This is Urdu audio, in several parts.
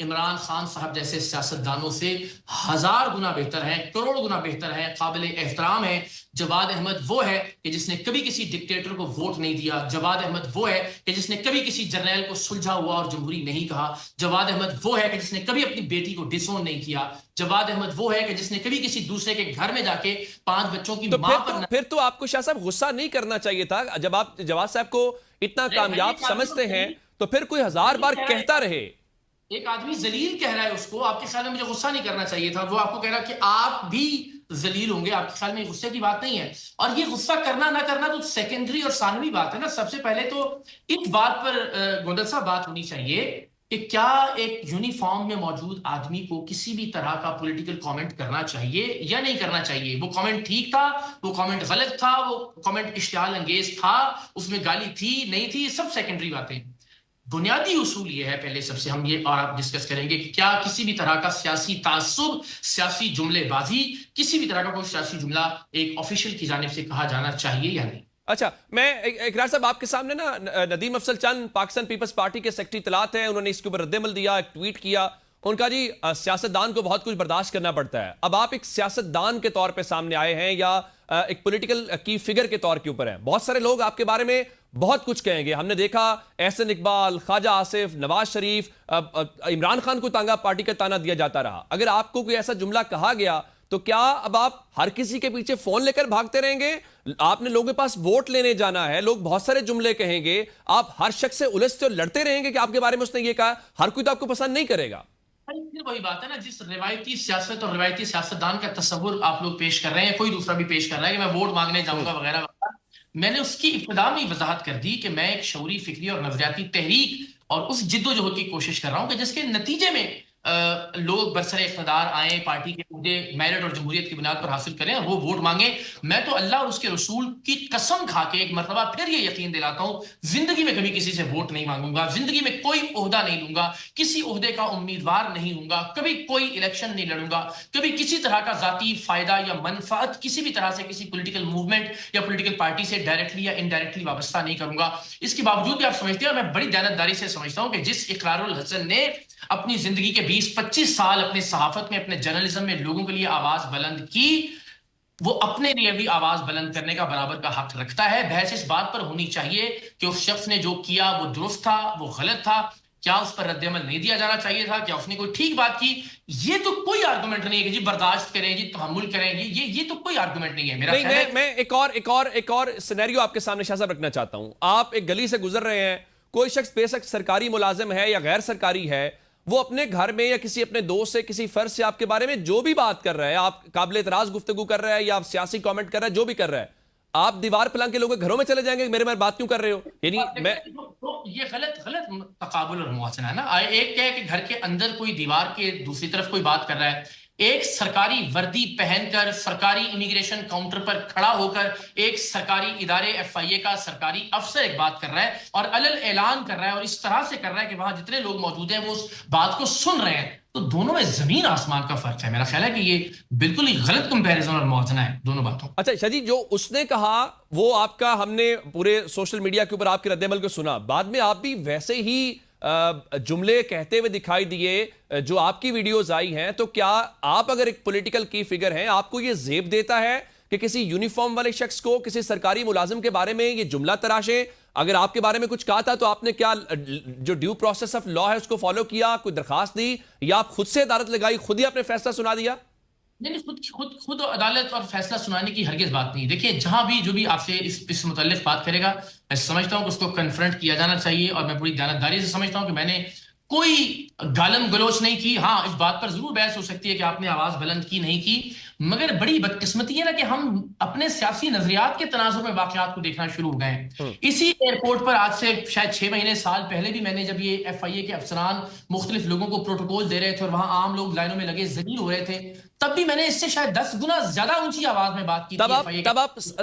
عمران خان صاحب جیسے سیاستدانوں سے 1000 گنا بہتر ہے، کروڑ گنا بہتر ہے، قابل احترام ہے۔ جواد احمد وہ ہے کہ جس نے کبھی کسی ڈکٹیٹر کو ووٹ نہیں دیا۔ جواد احمد وہ ہے کہ جس نے کبھی کسی جرنیل کو سلجھا ہوا اور جمہوری نہیں کہا۔ جواد احمد وہ ہے کہ جس نے کبھی اپنی بیٹی کو ڈسون نہیں کیا۔ جواد احمد وہ ہے کہ جس نے کبھی کسی دوسرے کے گھر میں جا کے 5 بچوں کی ماں پر پھر تو آپ کو شاہ صاحب غصہ نہیں کرنا چاہیے تھا جب آپ جواد صاحب کو اتنا کامیاب سمجھتے ہیں، تو پھر کوئی 1000 بار کہتا رہے۔ ایک آدمی ذلیل کہہ رہا ہے اس کو، آپ کے خیال میں مجھے غصہ نہیں کرنا چاہیے تھا؟ وہ آپ کو کہہ رہا کہ آپ بھی ذلیل ہوں گے، آپ کے خیال میں غصے کی بات نہیں ہے؟ اور یہ غصہ کرنا نہ کرنا تو سیکنڈری اور ثانوی بات ہے نا۔ سب سے پہلے تو اس بات پر گوندل صاحب بات ہونی چاہیے کہ کیا ایک یونیفارم میں موجود آدمی کو کسی بھی طرح کا پولیٹیکل کامنٹ کرنا چاہیے یا نہیں کرنا چاہیے؟ وہ کامنٹ ٹھیک تھا، وہ کامنٹ غلط تھا، وہ کامنٹ اشتعال انگیز تھا، اس میں گالی تھی نہیں تھی، سب سیکنڈری باتیں۔ بنیادی اصول یہ ہے، پہلے سب سے ہم یہ اور آپ ڈسکس کریں گے کہ کیا کسی بھی طرح کا سیاسی تعصب، سیاسی جملے بازی، کسی بھی طرح کا کوئی سیاسی جملہ ایک آفیشل کی جانب سے کہا جانا چاہیے یا نہیں؟ اچھا، میں اقرار صاحب آپ کے سامنے نا ندیم افضل چند پاکستان پیپلز پارٹی کے سیکرٹری اطلاعات ہیں، انہوں نے اس کے اوپر رد عمل دیا، ایک ٹویٹ کیا، ان کا جی سیاستدان کو بہت کچھ برداشت کرنا پڑتا ہے۔ اب آپ ایک سیاستدان کے طور پہ سامنے آئے ہیں یا ایک پولیٹیکل کی فگر کے طور کے اوپر ہیں؟ بہت سارے لوگ آپ کے بارے میں بہت کچھ کہیں گے، ہم نے دیکھا احسن اقبال، خواجہ آصف، نواز شریف، عمران خان کو تانگا پارٹی کا تانا دیا جاتا رہا۔ اگر آپ کو کوئی ایسا جملہ کہا گیا تو کیا اب آپ ہر کسی کے پیچھے فون لے کر بھاگتے رہیں گے؟ آپ نے لوگوں کے پاس ووٹ لینے جانا ہے، لوگ بہت سارے جملے کہیں گے، آپ ہر شخص سے الجھتے اور لڑتے رہیں گے کہ آپ کے بارے میں اس نے یہ کہا؟ ہر کوئی تو آپ کو پسند نہیں کرے گا۔ پھر وہی بات ہے نا، جس روایتی سیاست اور روایتی سیاستدان کا تصور آپ لوگ پیش کر رہے ہیں، کوئی دوسرا بھی پیش کر رہا ہے کہ میں ووٹ مانگنے جاؤں گا وغیرہ وغیرہ۔ میں نے اس کی ابتدا میں وضاحت کر دی کہ میں ایک شعوری، فکری اور نظریاتی تحریک اور اس جد و جہد کی کوشش کر رہا ہوں کہ جس کے نتیجے میں لوگ برسر اقتدار آئیں، پارٹی کے عہدے میرٹ اور جمہوریت کی بنیاد پر حاصل کریں اور وہ ووٹ مانگیں۔ میں تو اللہ اور اس کے رسول کی قسم کھا کے ایک مرتبہ پھر یہ یقین دلاتا ہوں، زندگی میں کبھی کسی سے ووٹ نہیں مانگوں گا، زندگی میں کوئی عہدہ نہیں لوں گا، کسی عہدے کا امیدوار نہیں ہوں گا، کبھی کوئی الیکشن نہیں لڑوں گا، کبھی کسی طرح کا ذاتی فائدہ یا منفعت کسی بھی طرح سے کسی پولیٹیکل موومنٹ یا پولیٹیکل پارٹی سے ڈائریکٹلی یا انڈائریکٹلی وابستہ نہیں کروں گا۔ اس کے باوجود بھی آپ سمجھتے ہیں، اور میں بڑی دیانتداری سے سمجھتا ہوں کہ جس اقرار الحسن نے اپنی زندگی کے 20-25 سال اپنے صحافت میں، اپنے جرنلزم میں لوگوں کے لیے آواز بلند کی، وہ اپنے لیے بھی آواز بلند کرنے کا برابر کا حق رکھتا ہے۔ بحث اس بات پر ہونی چاہیے کہ اس شخص نے جو کیا وہ درست تھا، وہ غلط تھا، کیا اس پر رد عمل نہیں دیا جانا چاہیے تھا، کیا اس نے کوئی ٹھیک بات کی؟ یہ تو کوئی آرگومنٹ نہیں ہے کہ جی برداشت کریں، جی تحمل کریں، یہ تو کوئی آرگومنٹ نہیں ہے میرا خیال ہے۔ میں ایک اور سینیریو آپ کے سامنے شاہ صاحب رکھنا چاہتا ہوں۔ آپ ایک گلی سے گزر رہے ہیں، کوئی شخص بے شک سرکاری ملازم ہے یا غیر سرکاری ہے، وہ اپنے گھر میں یا کسی اپنے دوست سے، کسی فرد سے آپ کے بارے میں جو بھی بات کر رہا ہے، آپ قابل اعتراض گفتگو کر رہا ہے یا آپ سیاسی کامنٹ کر رہا ہے، جو بھی کر رہا ہے، آپ دیوار پلنگ کے لوگوں کے گھروں میں چلے جائیں گے کہ میرے بارے بات کیوں کر رہے ہو؟ یعنی میں یہ غلط تقابل اور موازنہ ہے نا۔ ایک کیا ہے کہ گھر کے اندر کوئی دیوار کے دوسری طرف کوئی بات کر رہا ہے، ایک سرکاری وردی پہن کر سرکاری امیگریشن کاؤنٹر پر کھڑا ہو کر ایک سرکاری ادارے FIA کا سرکاری افسر ایک بات کر رہا ہے اور علل اعلان کر رہا ہے اور اس طرح سے کر رہا ہے کہ وہاں جتنے لوگ موجود ہیں وہ اس بات کو سن رہے ہیں، تو دونوں میں زمین آسمان کا فرق ہے۔ میرا خیال ہے کہ یہ بالکل ہی غلط کمپیریزن اور موازنہ ہے دونوں باتوں۔ اچھا شاہ جی، جو اس نے کہا وہ آپ کا، ہم نے پورے سوشل میڈیا کے اوپر آپ کے رد عمل کو سنا، بعد میں آپ بھی ویسے ہی جملے کہتے ہوئے دکھائی دیے جو آپ کی ویڈیوز آئی ہیں، تو کیا آپ اگر ایک پولیٹیکل کی فگر ہیں، آپ کو یہ زیب دیتا ہے کہ کسی یونیفارم والے شخص کو، کسی سرکاری ملازم کے بارے میں یہ جملہ تراشیں؟ اگر آپ کے بارے میں کچھ کہا تھا تو آپ نے کیا جو ڈیو پروسیس آف لا ہے اس کو فالو کیا، کوئی درخواست دی، یا آپ خود سے عدالت لگائی، خود ہی اپنے فیصلہ سنا دیا؟ نہیں، خود عدالت اور فیصلہ سنانے کی ہرگز بات نہیں۔ دیکھیے، جہاں بھی جو بھی آپ سے اس متعلق بات کرے گا، میں سمجھتا ہوں کہ اس کو کنفرنٹ کیا جانا چاہیے، اور میں پوری دیانتداری سے سمجھتا ہوں کہ میں نے کوئی گالم گلوچ نہیں کی۔ ہاں، اس بات پر ضرور بحث ہو سکتی ہے کہ آپ نے آواز بلند کی نہیں کی، مگر بڑی بدقسمتی ہے نا کہ ہم اپنے سیاسی نظریات کے تناظر میں واقعات کو دیکھنا شروع ہو گئے ہیں۔ اسی ایئرپورٹ پر آج سے شاید 6 مہینے سال پہلے بھی میں نے جب یہ FIA کے افسران مختلف لوگوں کو پروٹوکول دے رہے تھے اور وہاں عام لوگ لائنوں میں لگے ذلیل ہو رہے تھے، تب بھی میں نے اس سے شاید 10 گنا زیادہ اونچی آواز میں بات کی تھی۔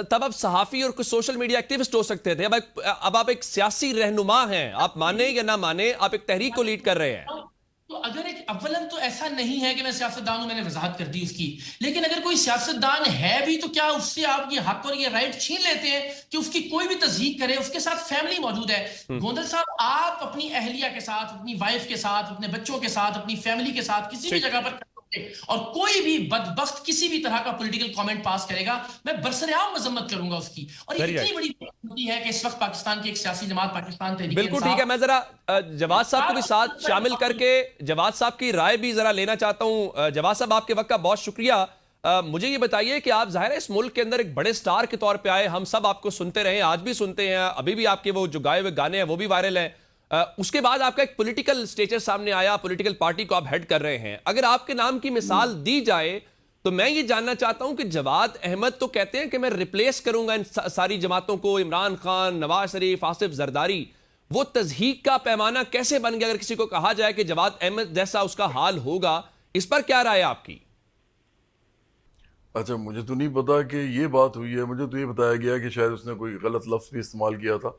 تب آپ صحافی اور کچھ سوشل میڈیا ایکٹیوسٹ ہو سکتے تھے، اب آپ ایک سیاسی رہنما ہیں، آپ مانیں یا نہ مانیں، آپ ایک تحریک کو لیڈ کر رہے ہیں۔ تو اگر ایک اولن تو ایسا نہیں ہے کہ میں سیاستدان ہوں، میں نے وضاحت کر دی اس کی، لیکن اگر کوئی سیاستدان ہے بھی تو کیا اس سے آپ یہ حق اور یہ رائٹ چھین لیتے ہیں کہ اس کی کوئی بھی تصدیق کرے؟ اس کے ساتھ فیملی موجود ہے. گوندل صاحب، آپ اپنی اہلیہ کے ساتھ، اپنی وائف کے ساتھ، اپنے بچوں کے ساتھ، اپنی فیملی کے ساتھ کسی بھی جگہ پر اور کوئی بھی بدبخت کسی بھی طرح کا پولیٹیکل کامنٹ پاس کرے گا، میں برسرعام مذمت کروں گا اس کی. اور یہ اتنی بڑی ہوتی ہے کہ اس وقت پاکستان کی ایک سیاسی جماعت پاکستان تحریک بالکل ٹھیک ہے. میں ذرا جواد صاحب کو بھی ساتھ شامل کر کے جواد صاحب کی رائے بھی ذرا لینا چاہتا ہوں. جواد صاحب، آپ کے وقت کا بہت شکریہ. مجھے یہ بتائیے کہ آپ ظاہر ہے اس ملک کے اندر ایک بڑے سٹار کے طور پہ آئے، ہم سب آپ کو سنتے رہے، آج بھی سنتے ہیں، ابھی بھی آپ کے وہ جو گائے ہوئے گانے ہیں وہ بھی وائرل ہیں. اس کے بعد آپ کا ایک پولیٹیکل سٹیچر سامنے آیا، پولیٹیکل پارٹی کو آپ ہیڈ کر رہے ہیں. اگر آپ کے نام کی مثال دی جائے تو میں یہ جاننا چاہتا ہوں کہ جواد احمد تو کہتے ہیں کہ میں ریپلیس کروں گا ان ساری جماعتوں کو، عمران خان، نواز شریف، آصف زرداری. وہ تضحیک کا پیمانہ کیسے بن گیا اگر کسی کو کہا جائے کہ جواد احمد جیسا اس کا حال ہوگا؟ اس پر کیا رائے آپ کی؟ اچھا، مجھے تو نہیں پتا کہ یہ بات ہوئی ہے. مجھے تو یہ بتایا گیا کہ شاید اس نے کوئی غلط لفظ بھی استعمال کیا تھا.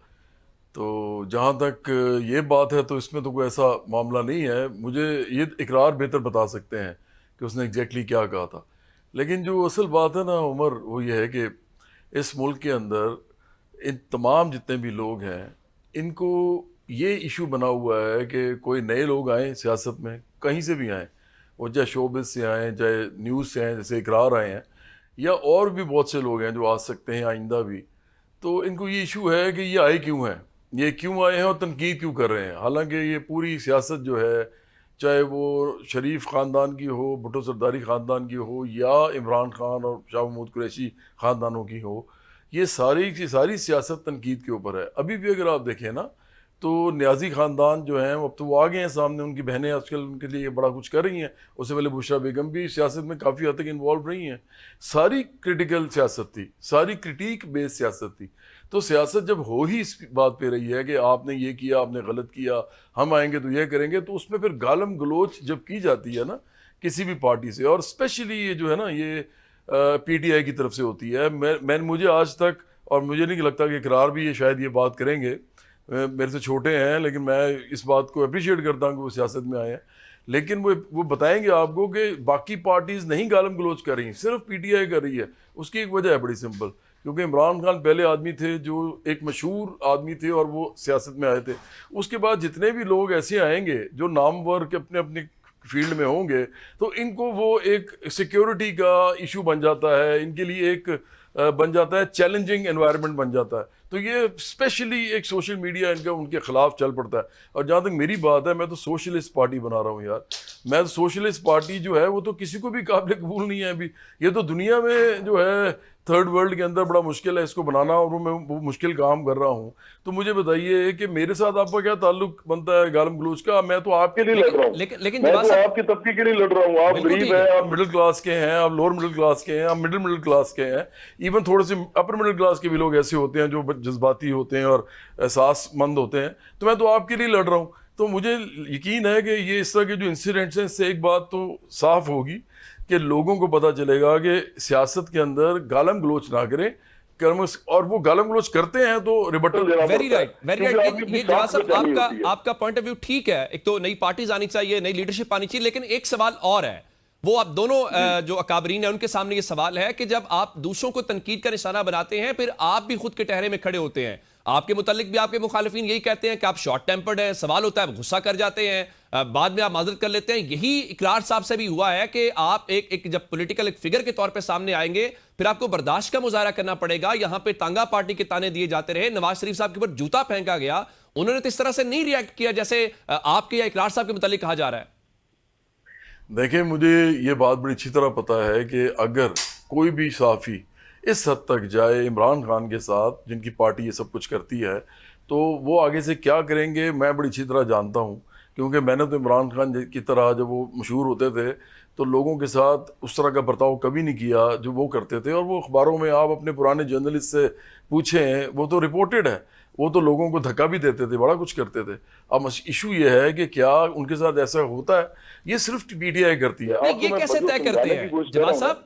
تو جہاں تک یہ بات ہے تو اس میں تو کوئی ایسا معاملہ نہیں ہے. مجھے یہ اقرار بہتر بتا سکتے ہیں کہ اس نے ایگزیکٹلی کیا کہا تھا. لیکن جو اصل بات ہے نا عمر، وہ یہ ہے کہ اس ملک کے اندر ان تمام جتنے بھی لوگ ہیں ان کو یہ ایشو بنا ہوا ہے کہ کوئی نئے لوگ آئیں سیاست میں، کہیں سے بھی آئیں، وہ چاہے شوبز سے آئیں، چاہے نیوز سے آئیں جیسے اقرار آئے ہیں، یا اور بھی بہت سے لوگ ہیں جو آ سکتے ہیں آئندہ بھی. تو ان کو یہ ایشو ہے کہ یہ آئے کیوں ہیں، یہ کیوں آئے ہیں اور تنقید کیوں کر رہے ہیں. حالانکہ یہ پوری سیاست جو ہے، چاہے وہ شریف خاندان کی ہو، بھٹو زرداری خاندان کی ہو، یا عمران خان اور شاہ محمود قریشی خاندانوں کی ہو، یہ ساری کی ساری سیاست تنقید کے اوپر ہے. ابھی بھی اگر آپ دیکھیں نا تو نیازی خاندان جو ہیں اب تو وہ آگے ہیں سامنے، ان کی بہنیں آج کل ان کے لیے بڑا کچھ کر رہی ہیں. اس سے پہلے بشرا بیگم بھی سیاست میں کافی حد تک انوالو رہی ہیں. ساری کریٹیکل سیاست تھی، ساری کرٹیک بیس سیاست تھی. تو سیاست جب ہو ہی اس بات پہ رہی ہے کہ آپ نے یہ کیا، آپ نے غلط کیا، ہم آئیں گے تو یہ کریں گے، تو اس میں پھر گالم گلوچ جب کی جاتی ہے نا کسی بھی پارٹی سے، اور اسپیشلی یہ جو ہے نا یہ پی ٹی آئی کی طرف سے ہوتی ہے. مجھے آج تک، اور مجھے نہیں لگتا کہ اقرار بھی یہ شاید یہ بات کریں گے، میرے سے چھوٹے ہیں لیکن میں اس بات کو اپریشیٹ کرتا ہوں کہ وہ سیاست میں آئے ہیں، لیکن وہ بتائیں گے آپ کو کہ باقی پارٹیز نہیں گالم گلوچ کر رہی، صرف پی ٹی آئی کر رہی ہے. اس کی ایک وجہ ہے بڑی سمپل، کیونکہ عمران خان پہلے آدمی تھے جو ایک مشہور آدمی تھے اور وہ سیاست میں آئے تھے. اس کے بعد جتنے بھی لوگ ایسے آئیں گے جو نامور کے اپنے اپنے فیلڈ میں ہوں گے، تو ان کو وہ ایک سیکیورٹی کا ایشو بن جاتا ہے، ان کے لیے ایک بن جاتا ہے، چیلنجنگ انوائرمنٹ بن جاتا ہے. تو یہ اسپیشلی ایک سوشل میڈیا ان کے خلاف چل پڑتا ہے. اور جہاں تک میری بات ہے، میں تو سوشلسٹ پارٹی بنا رہا ہوں یار. میں تو سوشلسٹ پارٹی جو ہے وہ تو کسی کو بھی قابل قبول نہیں ہے ابھی. یہ تو دنیا میں جو ہے تھرڈ ورلڈ کے اندر بڑا مشکل ہے اس کو بنانا، اور میں وہ مشکل کام کر رہا ہوں. تو مجھے بتائیے کہ میرے ساتھ آپ کا کیا تعلق بنتا ہے گالم گلوچ کا؟ میں تو آپ کے لیے لڑ رہا ہوں، لیکن میں تو آپ کے طبقے کے لیے لڑ رہا ہوں. آپ غریب ہیں، آپ مڈل کلاس کے ہیں، آپ لوور مڈل کلاس کے ہیں، آپ مڈل کلاس کے ہیں، ایون تھوڑے سے اپر مڈل کلاس کے بھی لوگ ایسے ہوتے ہیں جو جذباتی ہوتے ہیں اور احساس مند ہوتے ہیں. تو میں تو آپ کے لیے لڑ رہا ہوں. تو مجھے یقین ہے کہ یہ اس طرح کے جو انسیڈنٹس ہیں، اس سے ایک بات تو صاف ہوگی کہ لوگوں کو پتہ چلے گا کہ سیاست کے اندر گالم گلوچ نہ کریں، اور وہ گالم گلوچ کرتے ہیں تو ریبٹل دینا پڑتا ہے. Very right. یہ جواد صاحب آپ کا پوائنٹ آف ویو ٹھیک ہے. ایک تو نئی پارٹیز آنی چاہیے، نئی لیڈرشپ آنی چاہیے، لیکن ایک سوال اور ہے، وہ آپ دونوں جو اکابرین ہیں ان کے سامنے یہ سوال ہے کہ جب آپ دوسروں کو تنقید کا نشانہ بناتے ہیں، پھر آپ بھی خود کے ٹہرے میں کھڑے ہوتے ہیں. آپ کے متعلق بھی آپ کے مخالفین یہی کہتے ہیں کہ آپ شارٹ ٹیمپرڈ ہیں، سوال ہوتا ہے آپ غصہ کر جاتے ہیں، بعد میں آپ معذرت کر لیتے ہیں. یہی اقرار صاحب سے بھی ہوا ہے کہ آپ ایک جب پولیٹیکل ایک فگر کے طور پہ سامنے آئیں گے پھر آپ کو برداشت کا مظاہرہ کرنا پڑے گا. یہاں پہ تانگا پارٹی کے تانے دیے جاتے رہے، نواز شریف صاحب کے اوپر جوتا پھینکا گیا، انہوں نے تو اس طرح سے نہیں ریئیکٹ کیا جیسے آپ کے یا اقرار صاحب کے متعلق کہا جا رہا ہے. دیکھیں، مجھے یہ بات بڑی اچھی طرح پتہ ہے کہ اگر کوئی بھی صحافی اس حد تک جائے عمران خان کے ساتھ، جن کی پارٹی یہ سب کچھ کرتی ہے، تو وہ آگے سے کیا کریں گے میں بڑی اچھی طرح جانتا ہوں. کیونکہ میں نے تو عمران خان کی طرح جب وہ مشہور ہوتے تھے تو لوگوں کے ساتھ اس طرح کا برتاؤ کبھی نہیں کیا جو وہ کرتے تھے. اور وہ اخباروں میں آپ اپنے پرانے جرنلسٹ سے پوچھیں، وہ تو رپورٹڈ ہے، وہ تو لوگوں کو دھکا بھی دیتے تھے، بڑا کچھ کرتے تھے. اب ایشو یہ ہے کہ کیا ان کے ساتھ ایسا ہوتا ہے؟ یہ صرف پی ٹی آئی کرتی ہے. یہ کیسے طے کرتے ہیں جواد صاحب؟